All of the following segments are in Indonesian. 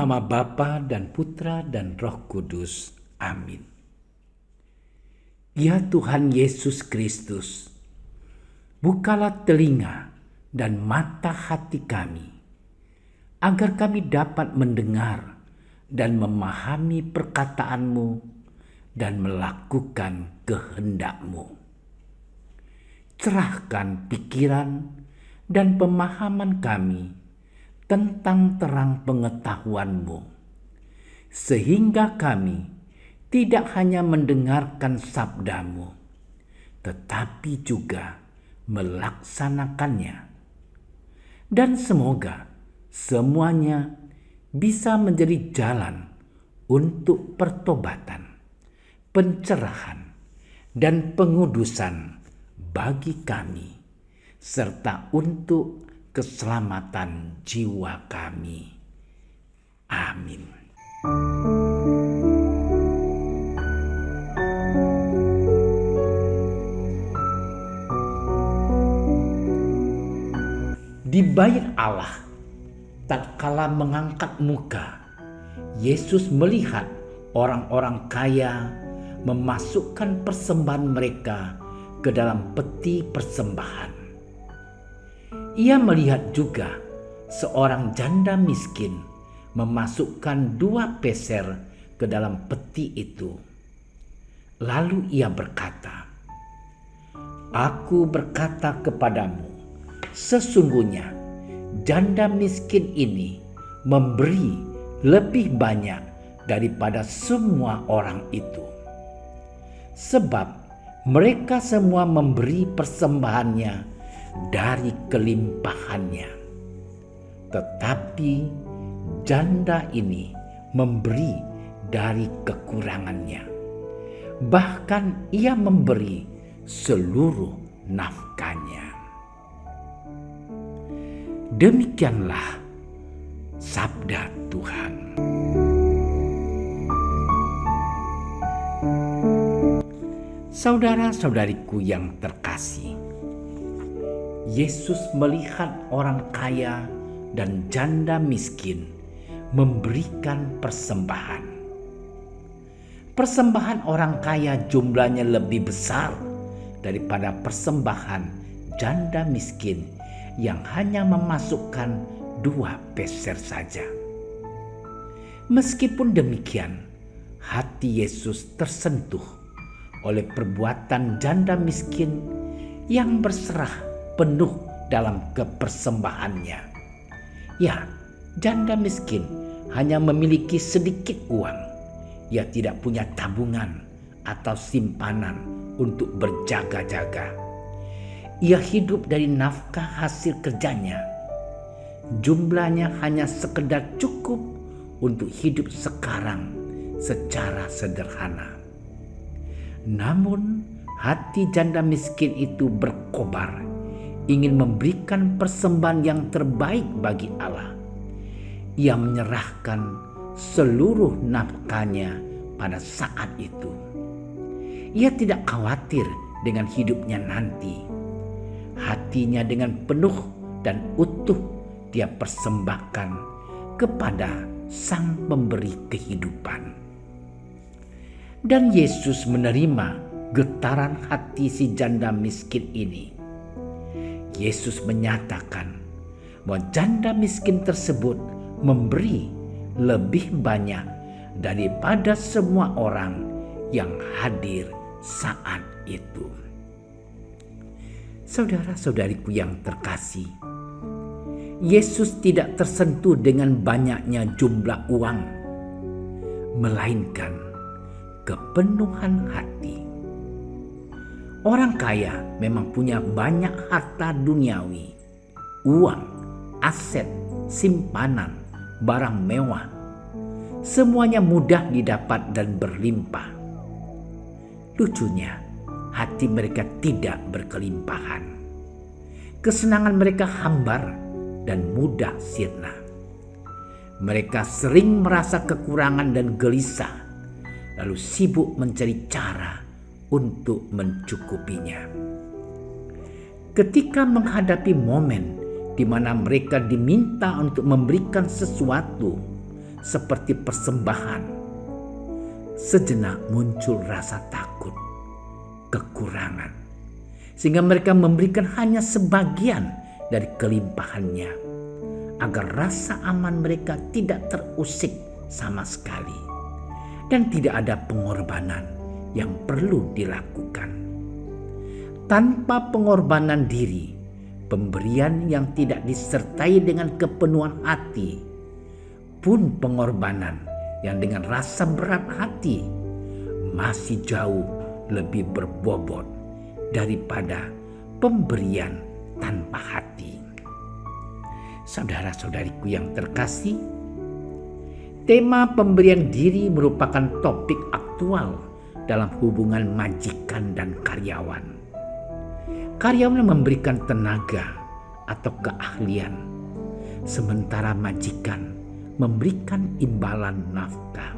nama Bapa dan Putra dan Roh Kudus. Amin. Ya Tuhan Yesus Kristus, bukalah telinga dan mata hati kami, agar kami dapat mendengar dan memahami perkataanmu dan melakukan kehendak-Mu. Cerahkan pikiran dan pemahaman kami tentang terang pengetahuan-Mu, sehingga kami tidak hanya mendengarkan sabda-Mu, tetapi juga melaksanakannya. Dan semoga semuanya bisa menjadi jalan untuk pertobatan, pencerahan, dan pengudusan bagi kami, serta untuk keselamatan jiwa kami. Amin. Di bait Allah, tatkala mengangkat muka, Yesus melihat orang-orang kaya memasukkan persembahan mereka ke dalam peti persembahan. Ia melihat juga seorang janda miskin memasukkan 2 peser ke dalam peti itu. Lalu ia berkata, "Aku berkata kepadamu, sesungguhnya janda miskin ini memberi lebih banyak daripada semua orang itu. Sebab mereka semua memberi persembahannya dari kelimpahannya, tetapi janda ini memberi dari kekurangannya. Bahkan ia memberi seluruh nafkahnya." Demikianlah sabda Tuhan. Saudara-saudariku yang terkasih, Yesus melihat orang kaya dan janda miskin memberikan persembahan. Persembahan orang kaya jumlahnya lebih besar daripada persembahan janda miskin yang hanya memasukkan 2 peser saja. Meskipun demikian, hati Yesus tersentuh oleh perbuatan janda miskin yang berserah penuh dalam kepersembahannya. Ya, janda miskin hanya memiliki sedikit uang. Ia tidak punya tabungan atau simpanan untuk berjaga-jaga. Ia hidup dari nafkah hasil kerjanya. Jumlahnya hanya sekedar cukup untuk hidup sekarang secara sederhana. Namun hati janda miskin itu berkobar, ingin memberikan persembahan yang terbaik bagi Allah. Ia menyerahkan seluruh nafkahnya pada saat itu. Ia tidak khawatir dengan hidupnya nanti. Hatinya dengan penuh dan utuh dia persembahkan kepada Sang Pemberi kehidupan. Dan Yesus menerima getaran hati si janda miskin ini. Yesus menyatakan bahwa janda miskin tersebut memberi lebih banyak daripada semua orang yang hadir saat itu. Saudara-saudariku yang terkasih, Yesus tidak tersentuh dengan banyaknya jumlah uang, melainkan kepenuhan hati. Orang kaya memang punya banyak harta duniawi, uang, aset, simpanan, barang mewah. Semuanya mudah didapat dan berlimpah. Lucunya, hati mereka tidak berkelimpahan. Kesenangan mereka hambar dan mudah sirna. Mereka sering merasa kekurangan dan gelisah, lalu sibuk mencari cara untuk mencukupinya. Ketika menghadapi momen di mana mereka diminta untuk memberikan sesuatu seperti persembahan, sejenak muncul rasa takut, kekurangan, sehingga mereka memberikan hanya sebagian dari kelimpahannya, agar rasa aman mereka tidak terusik sama sekali, dan tidak ada pengorbanan yang perlu dilakukan. Tanpa pengorbanan diri, pemberian yang tidak disertai dengan kepenuhan hati, pun pengorbanan yang dengan rasa berat hati, masih jauh lebih berbobot daripada pemberian tanpa hati. Saudara-saudariku yang terkasih, tema pemberian diri merupakan topik aktual dalam hubungan majikan dan karyawan. Karyawan memberikan tenaga atau keahlian, sementara majikan memberikan imbalan nafkah.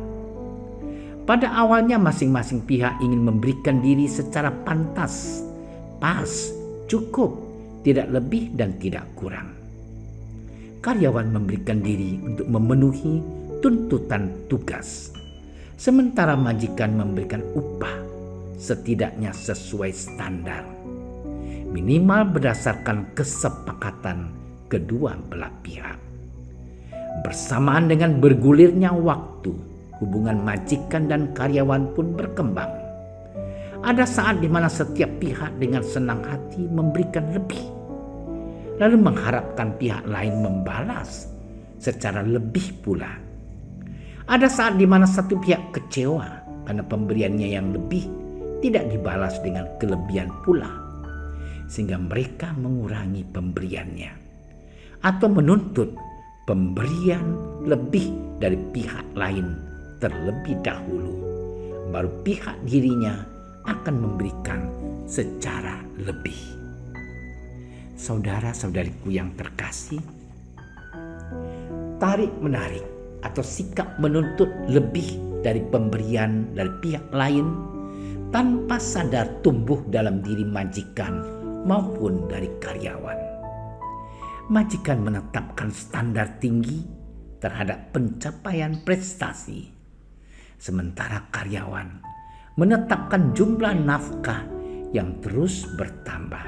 Pada awalnya masing-masing pihak ingin memberikan diri secara pantas, pas, cukup, tidak lebih dan tidak kurang. Karyawan memberikan diri untuk memenuhi tuntutan tugas, sementara majikan memberikan upah setidaknya sesuai standar, minimal berdasarkan kesepakatan kedua belah pihak. Bersamaan dengan bergulirnya waktu, hubungan majikan dan karyawan pun berkembang. Ada saat di mana setiap pihak dengan senang hati memberikan lebih, lalu mengharapkan pihak lain membalas secara lebih pula. Ada saat di mana satu pihak kecewa karena pemberiannya yang lebih tidak dibalas dengan kelebihan pula, sehingga mereka mengurangi pemberiannya atau menuntut pemberian lebih dari pihak lain terlebih dahulu, baru pihak dirinya akan memberikan secara lebih. Saudara-saudariku yang terkasih, tarik-menarik atau sikap menuntut lebih dari pemberian dari pihak lain tanpa sadar tumbuh dalam diri majikan maupun dari karyawan. Majikan menetapkan standar tinggi terhadap pencapaian prestasi, sementara karyawan menetapkan jumlah nafkah yang terus bertambah.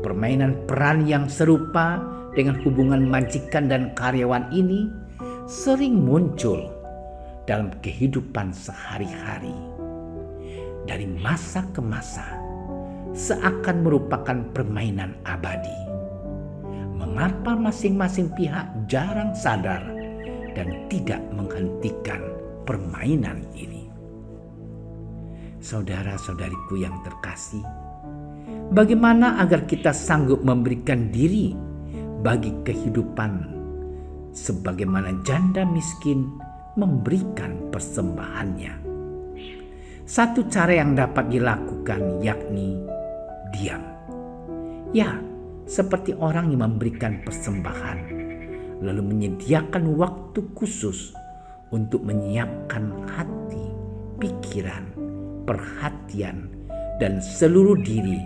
Permainan peran yang serupa dengan hubungan majikan dan karyawan ini sering muncul dalam kehidupan sehari-hari. Dari masa ke masa, seakan merupakan permainan abadi. Mengapa masing-masing pihak jarang sadar dan tidak menghentikan permainan ini? Saudara-saudariku yang terkasih, bagaimana agar kita sanggup memberikan diri bagi kehidupan sebagaimana janda miskin memberikan persembahannya? Satu cara yang dapat dilakukan yakni diam. Ya, seperti orang yang memberikan persembahan, lalu menyediakan waktu khusus untuk menyiapkan hati, pikiran, perhatian, dan seluruh diri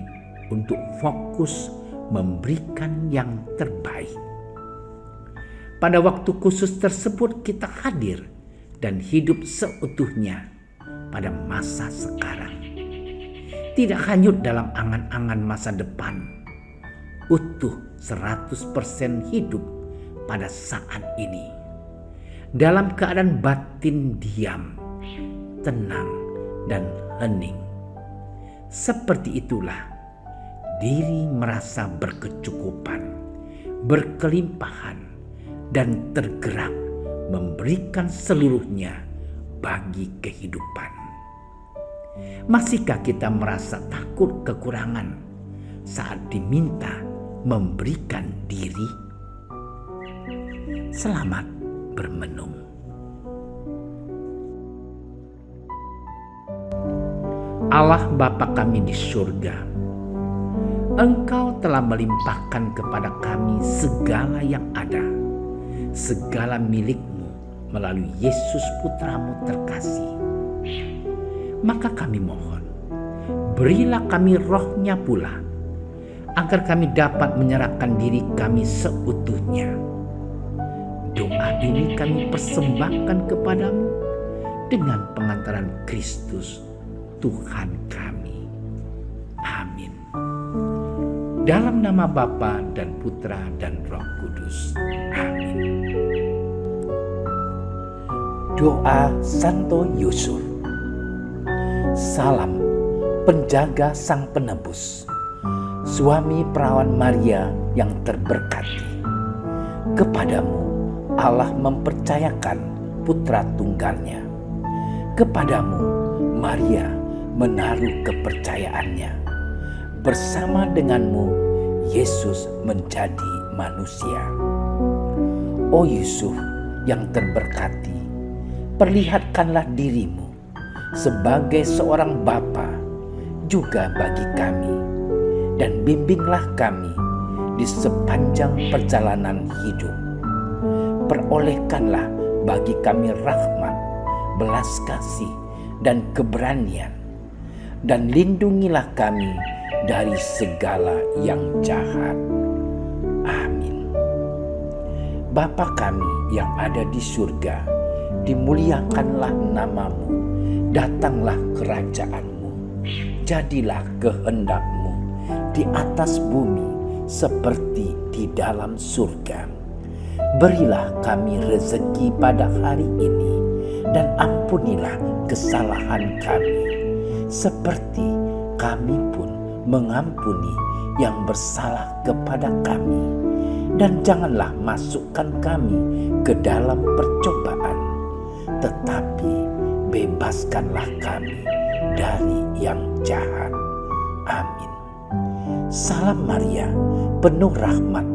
untuk fokus memberikan yang terbaik. Pada waktu khusus tersebut kita hadir dan hidup seutuhnya pada masa sekarang. Tidak hanyut dalam angan-angan masa depan, utuh 100% hidup pada saat ini. Dalam keadaan batin diam, tenang, dan hening. Seperti itulah diri merasa berkecukupan, berkelimpahan, dan tergerak memberikan seluruhnya bagi kehidupan. Masihkah kita merasa takut kekurangan saat diminta memberikan diri? Selamat bermenung. Allah Bapa kami di surga, Engkau telah melimpahkan kepada kami segala yang ada, segala milik-Mu melalui Yesus Putra-Mu terkasih. Maka kami mohon, berilah kami roh-Nya pula, agar kami dapat menyerahkan diri kami seutuhnya. Doa ini kami persembahkan kepadamu dengan pengantaran Kristus Tuhan kami. Amin. Dalam nama Bapa dan Putra dan Roh Kudus. Amin. Doa Santo Yusuf. Salam penjaga Sang Penebus, suami perawan Maria yang terberkati. Kepadamu Allah mempercayakan putra tunggalnya. Kepadamu Maria menaruh kepercayaannya. Bersama denganmu Yesus menjadi manusia. O Yusuf yang terberkati, perlihatkanlah dirimu sebagai seorang bapa juga bagi kami, dan bimbinglah kami di sepanjang perjalanan hidup. Perolehkanlah bagi kami rahmat, belas kasih, dan keberanian, dan lindungilah kami dari segala yang jahat. Amin. Bapa kami yang ada di surga, dimuliakanlah namamu, datanglah kerajaanmu, jadilah kehendak-mu di atas bumi seperti di dalam surga. Berilah kami rezeki pada hari ini, dan ampunilah kesalahan kami, seperti kami pun mengampuni yang bersalah kepada kami. Dan janganlah masukkan kami ke dalam percobaan, tetapi bebaskanlah kami dari yang jahat. Amin. Salam Maria, penuh rahmat,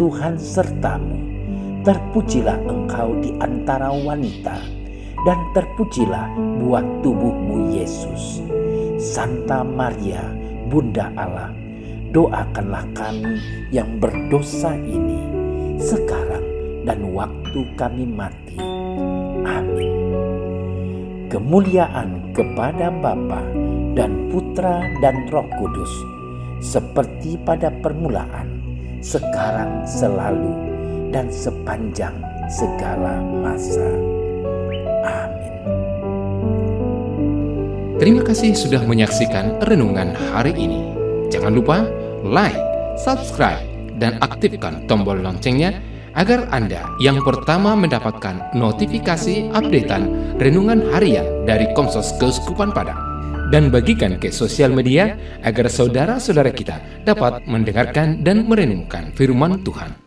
Tuhan sertamu. Terpujilah engkau di antara wanita, dan terpujilah buah tubuhmu Yesus. Santa Maria, Bunda Allah, doakanlah kami yang berdosa ini, sekarang dan waktu kami mati. Amin. Kemuliaan kepada Bapa dan Putra dan Roh Kudus, seperti pada permulaan, sekarang, selalu, dan sepanjang segala masa. Amin. Terima kasih sudah menyaksikan renungan hari ini. Jangan lupa like, subscribe, dan aktifkan tombol loncengnya agar Anda yang pertama mendapatkan notifikasi updatean renungan harian dari Komsos Keuskupan Padang. Dan bagikan ke sosial media agar saudara-saudara kita dapat mendengarkan dan merenungkan firman Tuhan.